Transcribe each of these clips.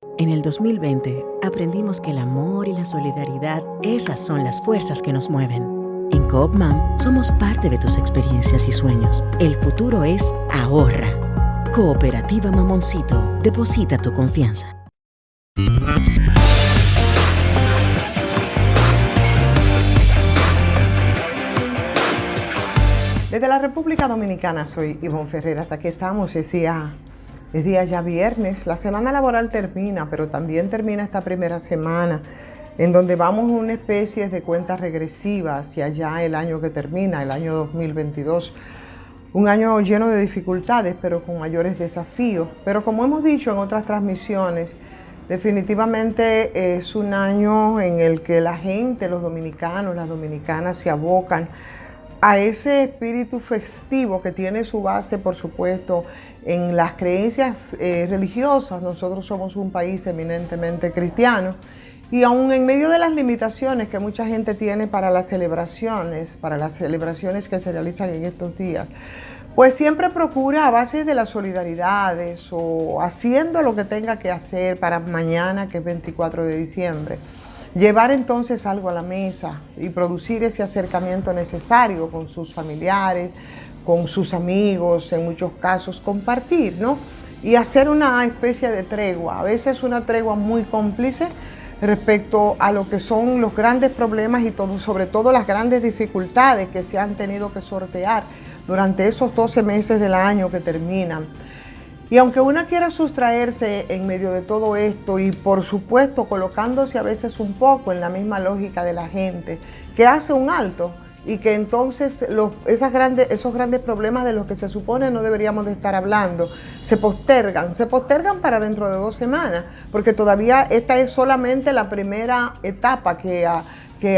En el 2020 aprendimos que el amor y la solidaridad, esas son las fuerzas que nos mueven. En Coop Mam somos parte de tus experiencias y sueños. El futuro es ahorra. Cooperativa Mamoncito, deposita tu confianza. Desde la República Dominicana soy Ivonne Ferrer. Hasta aquí estamos, es día ya viernes. La semana laboral termina, pero también termina esta primera semana en donde vamos a una especie de cuenta regresiva hacia ya el año que termina, el año 2022. Un año lleno de dificultades, pero con mayores desafíos. Pero como hemos dicho en otras transmisiones, definitivamente es un año en el que la gente, los dominicanos, las dominicanas se abocan a ese espíritu festivo que tiene su base, por supuesto, en las creencias religiosas. Nosotros somos un país eminentemente cristiano y aún en medio de las limitaciones que mucha gente tiene para las celebraciones que se realizan en estos días, pues siempre procura a base de las solidaridades o haciendo lo que tenga que hacer para mañana, que es 24 de diciembre, llevar entonces algo a la mesa y producir ese acercamiento necesario con sus familiares, con sus amigos, en muchos casos compartir, ¿no? Y hacer una especie de tregua, a veces una tregua muy cómplice respecto a lo que son los grandes problemas y sobre todo las grandes dificultades que se han tenido que sortear durante esos 12 meses del año que terminan. Y aunque una quiera sustraerse en medio de todo esto y por supuesto colocándose a veces un poco en la misma lógica de la gente, que hace un alto y que entonces esos grandes problemas de los que se supone no deberíamos de estar hablando, se postergan para dentro de 2 semanas, porque todavía esta es solamente la primera etapa que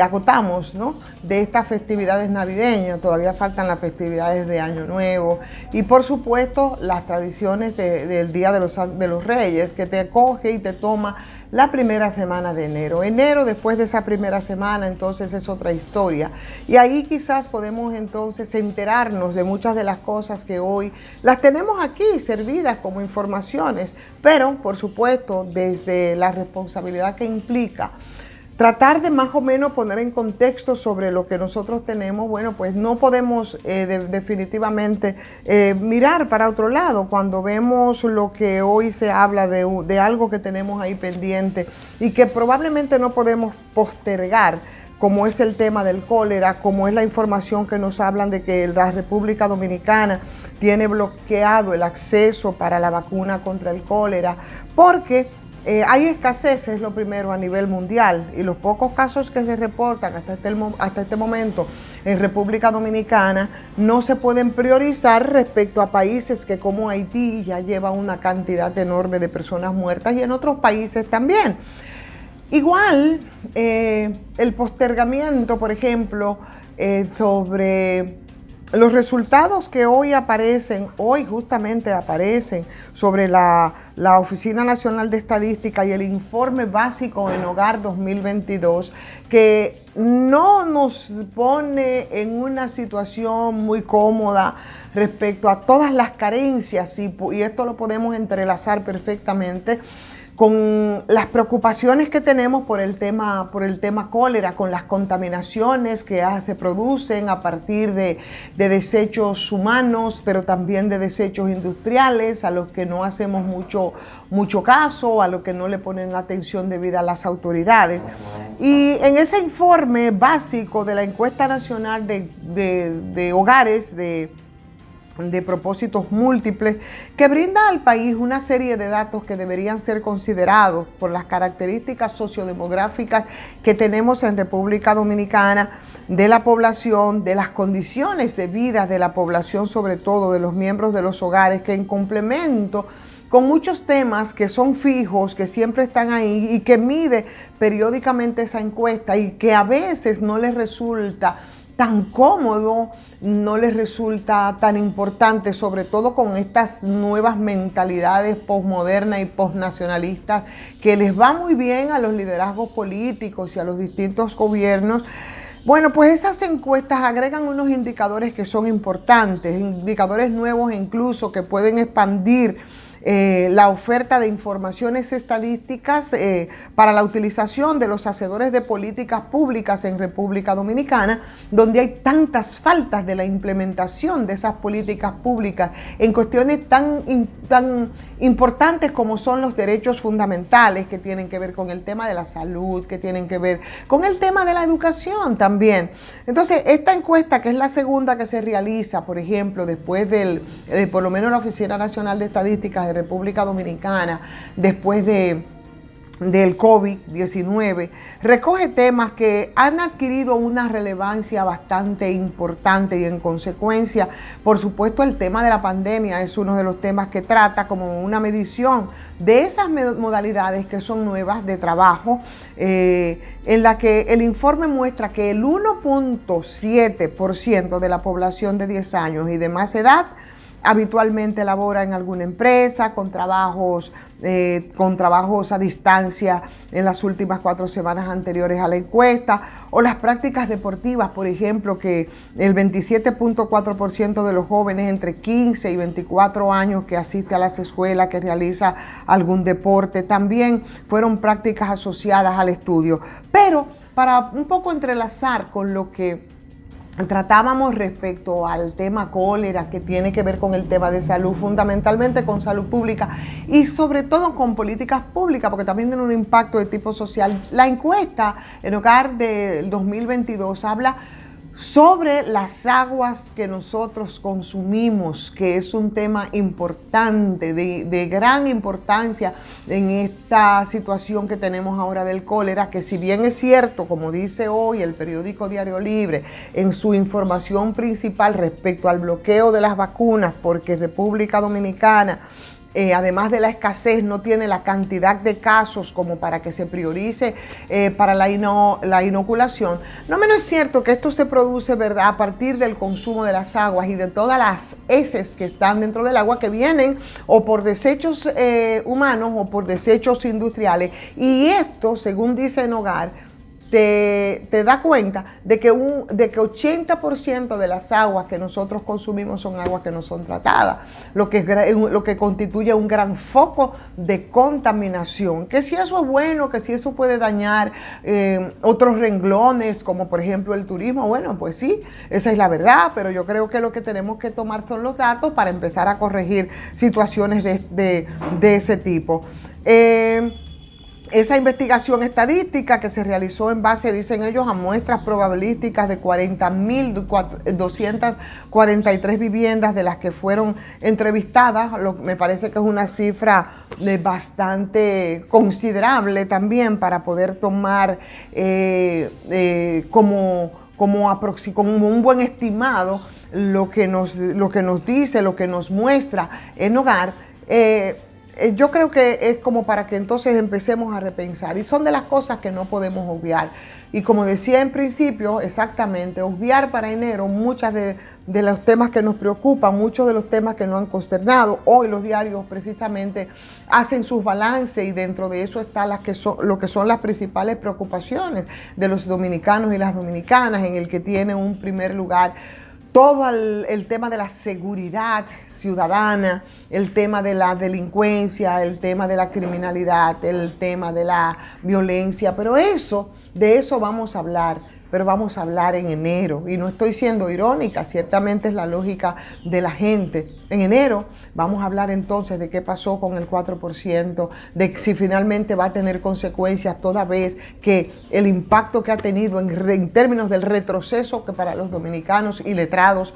agotamos, ¿no?, de estas festividades navideñas. Todavía faltan las festividades de Año Nuevo y por supuesto las tradiciones del Día de los Reyes, que te coge y te toma la primera semana de enero. Después de esa primera semana, entonces es otra historia. Y ahí quizás podemos entonces enterarnos de muchas de las cosas que hoy las tenemos aquí servidas como informaciones, pero por supuesto desde la responsabilidad que implica tratar de más o menos poner en contexto sobre lo que nosotros tenemos. Bueno, pues no podemos definitivamente mirar para otro lado cuando vemos lo que hoy se habla de algo que tenemos ahí pendiente y que probablemente no podemos postergar, como es el tema del cólera, como es la información que nos hablan de que la República Dominicana tiene bloqueado el acceso para la vacuna contra el cólera, porque hay escasez, es lo primero, a nivel mundial, y los pocos casos que se reportan hasta este momento en República Dominicana no se pueden priorizar respecto a países que, como Haití, ya lleva una cantidad enorme de personas muertas, y en otros países también. Igual, el postergamiento, por ejemplo, sobre los resultados que hoy justamente aparecen sobre la Oficina Nacional de Estadística y el Informe Básico en Hogar 2022, que no nos pone en una situación muy cómoda respecto a todas las carencias, y esto lo podemos entrelazar perfectamente con las preocupaciones que tenemos por el tema cólera, con las contaminaciones que se producen a partir de desechos humanos, pero también de desechos industriales, a los que no hacemos mucho caso, a los que no le ponen la atención debida a las autoridades. Y en ese informe básico de la encuesta nacional de hogares, de propósitos múltiples, que brinda al país una serie de datos que deberían ser considerados por las características sociodemográficas que tenemos en República Dominicana, de la población, de las condiciones de vida de la población, sobre todo de los miembros de los hogares, que en complemento con muchos temas que son fijos, que siempre están ahí y que mide periódicamente esa encuesta y que a veces no les resulta tan cómodo, no les resulta tan importante, sobre todo con estas nuevas mentalidades posmodernas y posnacionalistas que les va muy bien a los liderazgos políticos y a los distintos gobiernos. Bueno, pues esas encuestas agregan unos indicadores que son importantes, indicadores nuevos incluso que pueden expandir la oferta de informaciones estadísticas para la utilización de los hacedores de políticas públicas en República Dominicana, donde hay tantas faltas de la implementación de esas políticas públicas en cuestiones tan importantes como son los derechos fundamentales, que tienen que ver con el tema de la salud, que tienen que ver con el tema de la educación también. Entonces, esta encuesta, que es la segunda que se realiza, por ejemplo, después por lo menos la Oficina Nacional de Estadísticas de República Dominicana, después del COVID-19, recoge temas que han adquirido una relevancia bastante importante y en consecuencia, por supuesto, el tema de la pandemia es uno de los temas que trata como una medición de esas modalidades que son nuevas de trabajo, en la que el informe muestra que el 1.7% de la población de 10 años y de más edad habitualmente labora en alguna empresa con trabajos a distancia en las últimas 4 semanas anteriores a la encuesta, o las prácticas deportivas, por ejemplo, que el 27.4% de los jóvenes entre 15 y 24 años que asiste a las escuelas, que realiza algún deporte, también fueron prácticas asociadas al estudio. Pero para un poco entrelazar con lo que tratábamos respecto al tema cólera, que tiene que ver con el tema de salud, fundamentalmente con salud pública y sobre todo con políticas públicas, porque también tiene un impacto de tipo social. La encuesta en Hogar del 2022 habla sobre las aguas que nosotros consumimos, que es un tema importante, de gran importancia en esta situación que tenemos ahora del cólera, que si bien es cierto, como dice hoy el periódico Diario Libre, en su información principal respecto al bloqueo de las vacunas, porque República Dominicana, además de la escasez, no tiene la cantidad de casos como para que se priorice para la inoculación. No menos es cierto que esto se produce, ¿verdad?, a partir del consumo de las aguas y de todas las heces que están dentro del agua, que vienen o por desechos humanos o por desechos industriales. Y esto, según dice en Hogar, te da cuenta de que 80% de las aguas que nosotros consumimos son aguas que no son tratadas, lo que constituye un gran foco de contaminación. Que si eso es bueno, que si eso puede dañar otros renglones, como por ejemplo el turismo, bueno, pues sí, esa es la verdad, pero yo creo que lo que tenemos que tomar son los datos para empezar a corregir situaciones de ese tipo. Esa investigación estadística que se realizó en base, dicen ellos, a muestras probabilísticas de 40.243 viviendas de las que fueron entrevistadas, me parece que es una cifra bastante considerable también para poder tomar como un buen estimado lo que nos dice, lo que nos muestra en Hogar. Yo creo que es como para que entonces empecemos a repensar, y son de las cosas que no podemos obviar. Y como decía en principio, exactamente, obviar para enero muchas de los temas que nos preocupan, muchos de los temas que nos han consternado. Hoy los diarios precisamente hacen sus balances y dentro de eso está lo que son las principales preocupaciones de los dominicanos y las dominicanas, en el que tiene un primer lugar todo el tema de la seguridad ciudadana, el tema de la delincuencia, el tema de la criminalidad, el tema de la violencia, pero de eso vamos a hablar. Pero vamos a hablar en enero, y no estoy siendo irónica, ciertamente es la lógica de la gente. En enero vamos a hablar entonces de qué pasó con el 4%, de si finalmente va a tener consecuencias, toda vez que el impacto que ha tenido en términos del retroceso que para los dominicanos iletrados,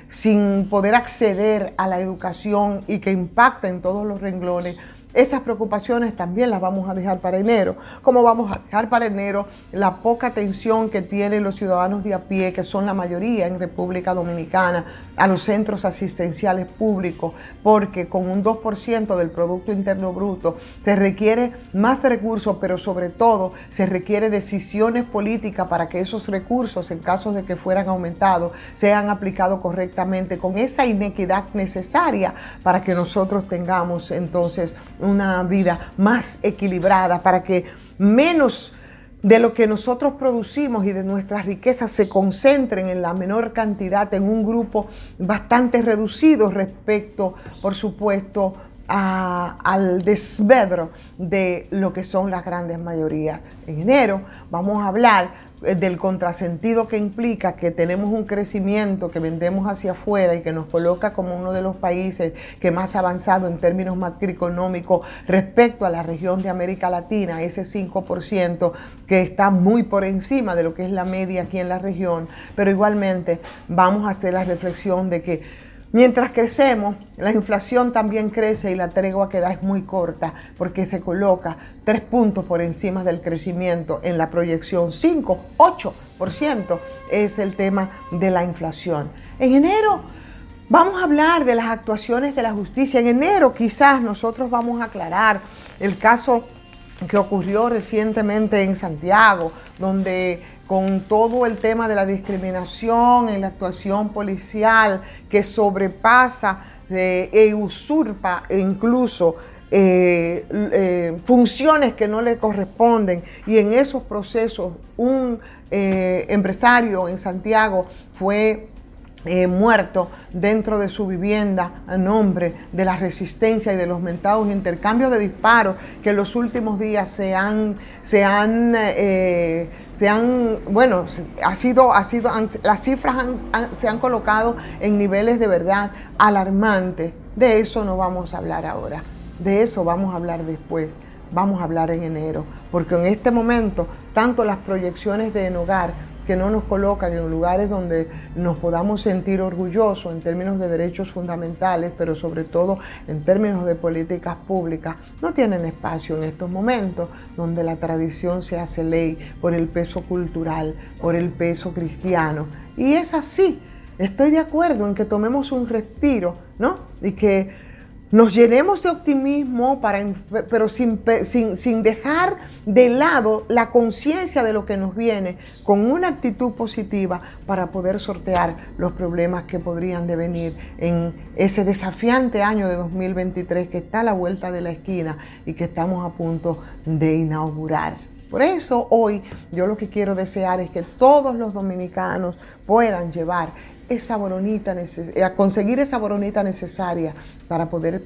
sin poder acceder a la educación y que impacta en todos los renglones. Esas preocupaciones también las vamos a dejar para enero, como vamos a dejar para enero la poca atención que tienen los ciudadanos de a pie, que son la mayoría en República Dominicana, a los centros asistenciales públicos, porque con un 2% del Producto Interno Bruto se requiere más recursos, pero sobre todo se requiere decisiones políticas para que esos recursos, en caso de que fueran aumentados, sean aplicados correctamente, con esa inequidad necesaria para que nosotros tengamos entonces una vida más equilibrada, para que menos de lo que nosotros producimos y de nuestras riquezas se concentren en la menor cantidad en un grupo bastante reducido respecto, por supuesto, al desmedro de lo que son las grandes mayorías. En enero vamos a hablar del contrasentido que implica que tenemos un crecimiento que vendemos hacia afuera y que nos coloca como uno de los países que más ha avanzado en términos macroeconómicos respecto a la región de América Latina, ese 5% que está muy por encima de lo que es la media aquí en la región, pero igualmente vamos a hacer la reflexión de que mientras crecemos, la inflación también crece y la tregua que da es muy corta porque se coloca 3 puntos por encima del crecimiento en la proyección. 5, 8% es el tema de la inflación. En enero vamos a hablar de las actuaciones de la justicia. En enero quizás nosotros vamos a aclarar el caso que ocurrió recientemente en Santiago, donde con todo el tema de la discriminación en la actuación policial que sobrepasa e usurpa incluso funciones que no le corresponden, y en esos procesos un empresario en Santiago fue muerto dentro de su vivienda a nombre de la resistencia y de los mentados intercambios de disparos que en los últimos días las cifras se han colocado en niveles de verdad alarmantes. De eso no vamos a hablar ahora, de eso vamos a hablar después. Vamos a hablar en enero, porque en este momento tanto las proyecciones de Enogar, que no nos colocan en lugares donde nos podamos sentir orgullosos en términos de derechos fundamentales, pero sobre todo en términos de políticas públicas, no tienen espacio en estos momentos donde la tradición se hace ley por el peso cultural, por el peso cristiano. Y es así, estoy de acuerdo en que tomemos un respiro, ¿no? Y que nos llenemos de optimismo, pero sin dejar de lado la conciencia de lo que nos viene, con una actitud positiva para poder sortear los problemas que podrían devenir en ese desafiante año de 2023 que está a la vuelta de la esquina y que estamos a punto de inaugurar. Por eso hoy yo lo que quiero desear es que todos los dominicanos puedan llevar conseguir esa boronita necesaria para poder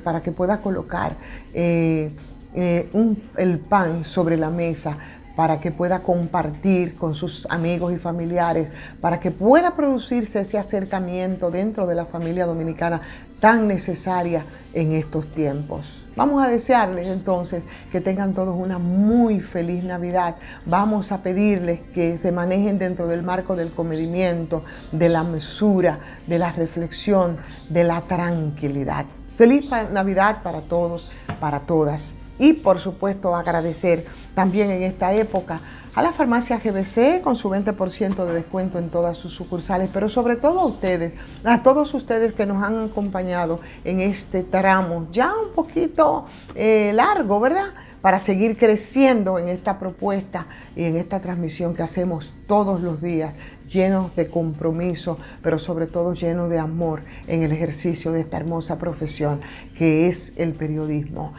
para que pueda colocar el pan sobre la mesa, para que pueda compartir con sus amigos y familiares, para que pueda producirse ese acercamiento dentro de la familia dominicana tan necesaria en estos tiempos. Vamos a desearles entonces que tengan todos una muy feliz Navidad. Vamos a pedirles que se manejen dentro del marco del comedimiento, de la mesura, de la reflexión, de la tranquilidad. Feliz Navidad para todos, para todas. Y por supuesto agradecer también en esta época a la farmacia GBC con su 20% de descuento en todas sus sucursales, pero sobre todo a ustedes, a todos ustedes que nos han acompañado en este tramo ya un poquito largo, ¿verdad? Para seguir creciendo en esta propuesta y en esta transmisión que hacemos todos los días, llenos de compromiso, pero sobre todo llenos de amor en el ejercicio de esta hermosa profesión que es el periodismo.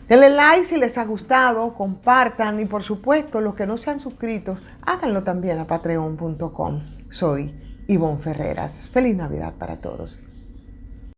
Denle like si les ha gustado, compartan y por supuesto los que no se han suscrito, háganlo también a patreon.com. Soy Ivonne Ferreras. Feliz Navidad para todos.